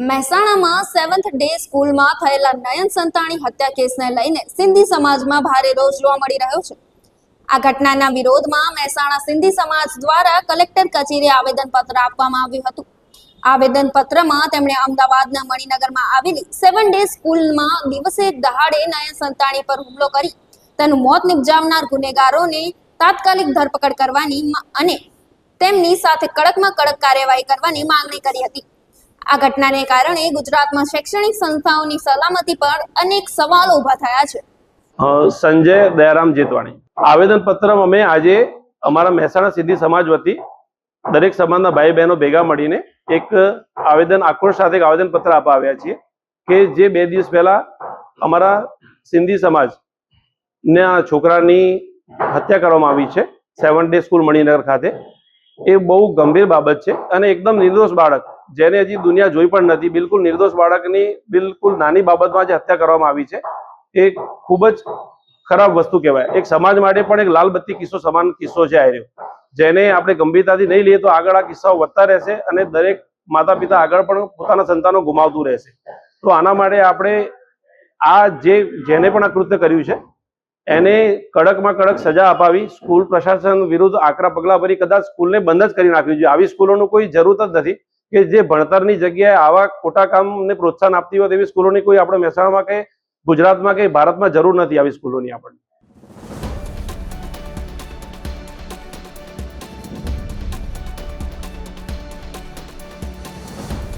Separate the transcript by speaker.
Speaker 1: મહેસાણામાં 7th day સ્કૂલમાં થયેલા નયન સંતાણી હત્યા કેસને લઈને સિંધી સમાજમાં ભારે રોષ જોવા મળી રહ્યો છે। આ ઘટનાના વિરોધમાં મહેસાણા સિંધી સમાજ દ્વારા કલેક્ટર કચેરીએ આવેદનપત્ર આપવામાં આવ્યું હતું। આવેદનપત્રમાં તેમણે અમદાવાદના મણિનગરમાં આવેલી 7 ડે સ્કૂલમાં દિવસે દહાડે નયન સંતાણી પર હુમલો કરી તેનું મોત નિપજાવનાર ગુનેગારોને તાત્કાલિક ધરપકડ કરવાની અને તેમની સાથે કડકમાં કડક કાર્યવાહી કરવાની માંગણી કરી હતી। આ ઘટનાને કારણે ગુજરાતમાં શૈક્ષણિક સંસ્થાઓની સલામતી પર અનેક સવાલો ઊભા થયા છે।
Speaker 2: સંજય દયારામ જેતવાણી આવેદન પત્ર અમે આજે અમારા મહેસાણા સિંધી સમાજ વતી દરેક સમાજના ભાઈ બહેનો ભેગા મળીને એક આવેદન આક્રોશ સાથે એક આવેદન પત્ર આપવા આવ્યા છીએ કે જે 2 દિવસ પહેલા અમારા સિંધી સમાજના છોકરાની હત્યા કરવામાં આવી છે 7 ડે સ્કૂલ મણિનગર ખાતે। એ બહુ ગંભીર બાબત છે અને એકદમ નિર્દોષ બાળક જેને હજી દુનિયા જોઈ પણ નથી, બિલકુલ નિર્દોષ બાળકની બિલકુલ નાની બાબતમાં જે હત્યા કરવામાં આવી છે એ ખૂબ જ ખરાબ વસ્તુ કહેવાય। એક સમાજ માટે પણ એક લાલ બત્તી કિસ્સો સમાન કિસ્સો છે આ રહ્યો, જેને આપણે ગંભીરતાથી નહીં લઈએ તો આગળ આ કિસ્સાઓ વધતા રહેશે અને દરેક માતા પિતા આગળ પણ પોતાના સંતાનો ગુમાવતું રહેશે। તો આના માટે આપણે આ જેને પણ આ કૃત્ય કર્યું છે એને કડકમાં કડક સજા અપાવી સ્કૂલ પ્રશાસન વિરુદ્ધ આકરા પગલાં ભરી કદાચ સ્કૂલને બંધ જ કરી નાખ્યું છે। આવી સ્કૂલોનું કોઈ જરૂરત જ નથી કે જે ભણતરની જગ્યાએ આવા ખોટા કામને પ્રોત્સાહન આપતી હોય તેવી સ્કૂલોની કોઈ આપણે મહેસાણામાં કે ગુજરાતમાં કે ભારતમાં જરૂર નથી આવી સ્કૂલોની આપણને।